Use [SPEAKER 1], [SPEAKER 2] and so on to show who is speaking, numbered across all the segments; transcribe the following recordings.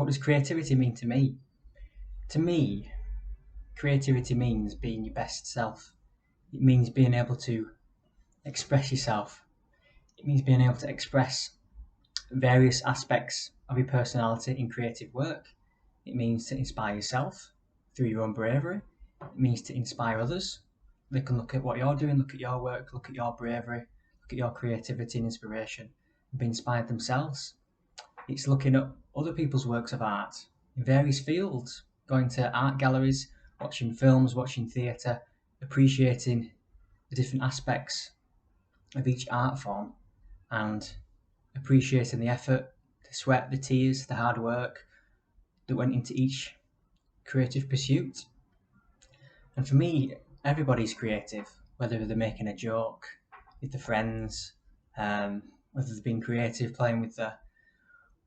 [SPEAKER 1] what does creativity mean to me? To me, creativity means being your best self. It means being able to express yourself. It means being able to express various aspects of your personality in creative work. It means to inspire yourself through your own bravery. It means to inspire others. They can look at what you're doing, look at your work, look at your bravery, look at your creativity and inspiration, and be inspired themselves. It's looking at other people's works of art in various fields, going to art galleries, watching films, watching theatre, appreciating the different aspects of each art form, and appreciating the effort, the sweat, the tears, the hard work that went into each creative pursuit. And for me, everybody's creative, whether they're making a joke with their friends, whether they've been creative playing with their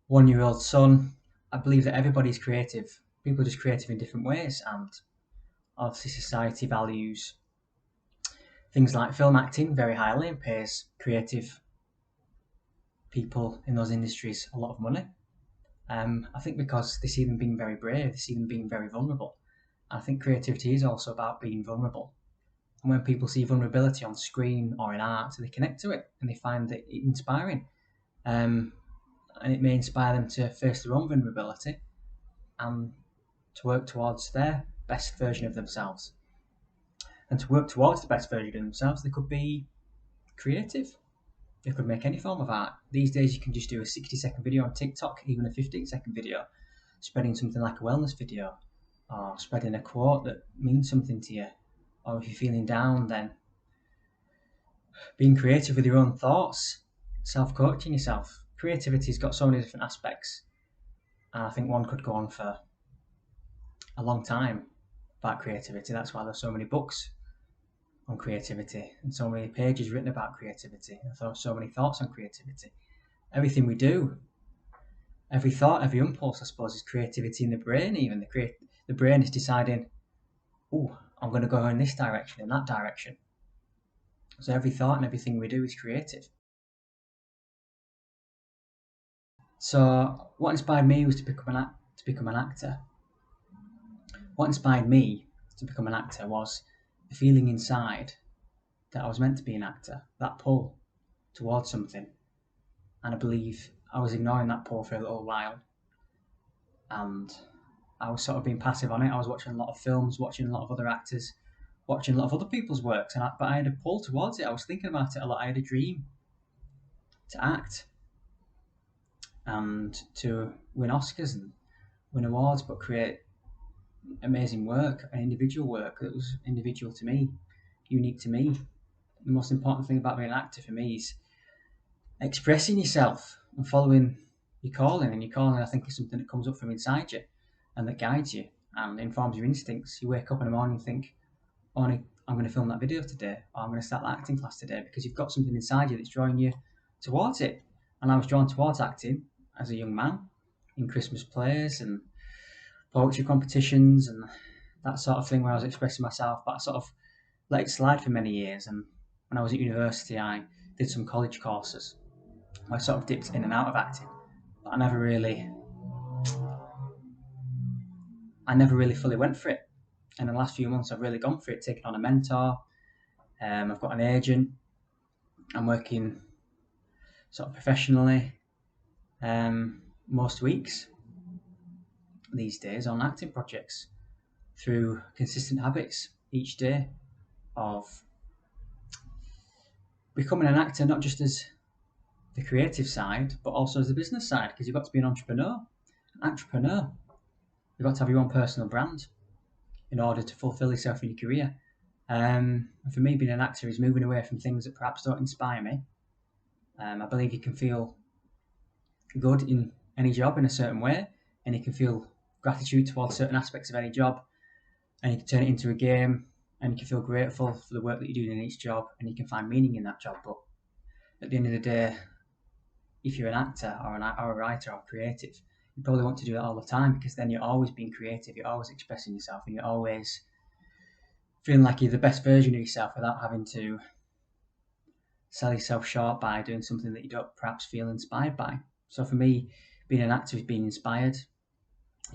[SPEAKER 1] 1 year old son. I believe that everybody's creative. People are just creative in different ways, and obviously society values things like film acting very highly and pays creative people in those industries a lot of money. I think because they see them being very brave, they see them being very vulnerable. I think creativity is also about being vulnerable. And when people see vulnerability on screen or in art, they connect to it and they find it inspiring. Um, and it may inspire them to face their own vulnerability and to work towards their best version of themselves. And to work towards the best version of themselves, they could be creative. They could make any form of art. These days, you can just do a 60-second video on TikTok, even a 15-second video, spreading something like a wellness video, or spreading a quote that means something to you. Or if you're feeling down, then being creative with your own thoughts, self-coaching yourself. Creativity's got so many different aspects, and I think one could go on for a long time about creativity. That's why there's so many books on creativity and so many pages written about creativity and so many thoughts on creativity. Everything we do, every thought, every impulse, I suppose, is creativity in the brain. Even the brain is deciding, oh, I'm going to go in this direction, in that direction. So every thought and everything we do is creative. So what inspired me was to become an actor. What inspired me to become an actor was the feeling inside that I was meant to be an actor, that pull towards something. And I believe I was ignoring that pull for a little while. And I was sort of being passive on it. I was watching a lot of films, watching a lot of other actors, watching a lot of other people's works. But I had a pull towards it. I was thinking about it a lot. I had a dream to act and to win Oscars and win awards, but create amazing work, an individual work that was individual to me, unique to me. The most important thing about being an actor for me is expressing yourself and following your calling. And your calling, I think, is something that comes up from inside you and that guides you and informs your instincts. You wake up in the morning and think, oh, I'm going to film that video today, or I'm going to start that acting class today, because you've got something inside you that's drawing you towards it. And I was drawn towards acting as a young man in Christmas plays and poetry competitions and that sort of thing, where I was expressing myself, but I sort of let it slide for many years. And when I was at university, I did some college courses. I sort of dipped in and out of acting, but I never really fully went for it. And in the last few months, I've really gone for it, taken on a mentor. I've got an agent. I'm working sort of professionally most weeks these days on acting projects through consistent habits each day of becoming an actor, not just as the creative side, but also as the business side, because you've got to be an entrepreneur. You've got to have your own personal brand in order to fulfill yourself in your career. And for me, being an actor is moving away from things that perhaps don't inspire me. I believe you can feel good in any job in a certain way, and you can feel gratitude towards certain aspects of any job, and you can turn it into a game, and you can feel grateful for the work that you're doing in each job, and you can find meaning in that job. But at the end of the day, if you're an actor or a writer or creative, you probably want to do that all the time, because then you're always being creative, you're always expressing yourself, and you're always feeling like you're the best version of yourself without having to sell yourself short by doing something that you don't perhaps feel inspired by. So for me, being an actor is being inspired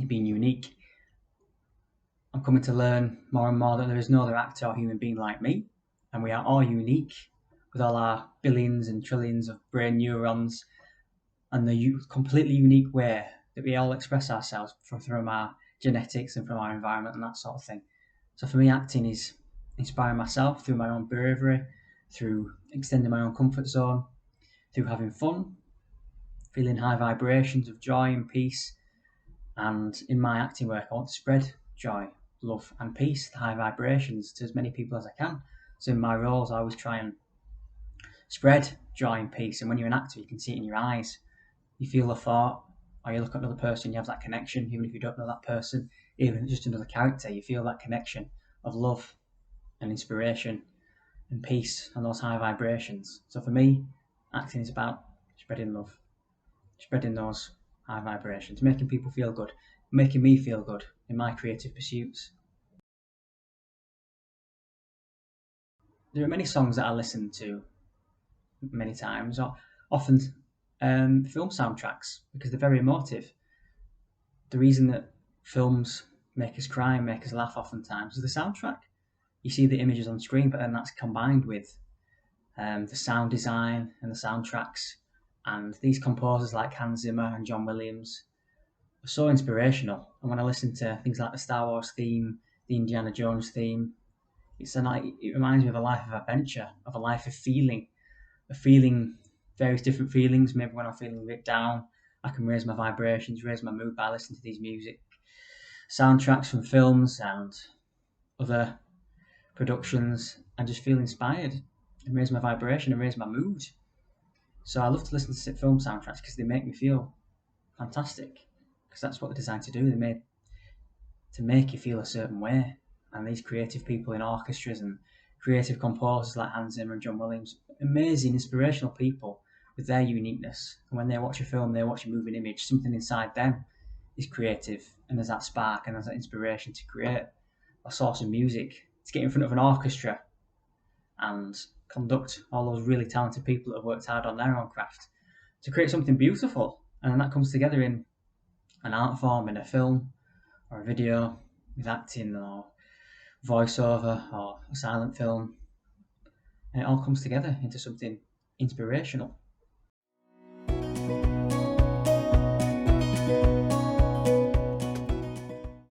[SPEAKER 1] being unique. I'm coming to learn more and more that there is no other actor or human being like me, and we are all unique with all our billions and trillions of brain neurons and the completely unique way that we all express ourselves from our genetics and from our environment and that sort of thing. So for me, acting is inspiring myself through my own bravery, through extending my own comfort zone, through having fun, feeling high vibrations of joy and peace. And in my acting work, I want to spread joy, love, and peace, the high vibrations, to as many people as I can. So in my roles, I always try and spread joy and peace. And when you're an actor, you can see it in your eyes. You feel a thought, or you look at another person, you have that connection, even if you don't know that person, even if it's just another character, you feel that connection of love and inspiration and peace and those high vibrations. So for me, acting is about spreading love, spreading those high vibrations, making people feel good, making me feel good in my creative pursuits. There are many songs that I listen to many times, or often film soundtracks, because they're very emotive. The reason that films make us cry and make us laugh oftentimes is the soundtrack. You see the images on screen, but then that's combined with the sound design and the soundtracks. And these composers like Hans Zimmer and John Williams are so inspirational. And when I listen to things like the Star Wars theme, the Indiana Jones theme, it reminds me of a life of adventure, of a life of feeling various different feelings. Maybe when I'm feeling a bit down, I can raise my vibrations, raise my mood by listening to these music soundtracks from films and other productions, and just feel inspired and raise my vibration and raise my mood. So I love to listen to film soundtracks because they make me feel fantastic. Because that's what they're designed to do. They're made to make you feel a certain way. And these creative people in orchestras and creative composers like Hans Zimmer and John Williams, amazing, inspirational people with their uniqueness. And when they watch a film, they watch a moving image, something inside them is creative, and there's that spark and there's that inspiration to create a source of music, to get in front of an orchestra and conduct all those really talented people that have worked hard on their own craft to create something beautiful. And then that comes together in an art form, in a film or a video, with acting or voiceover or a silent film. And it all comes together into something inspirational.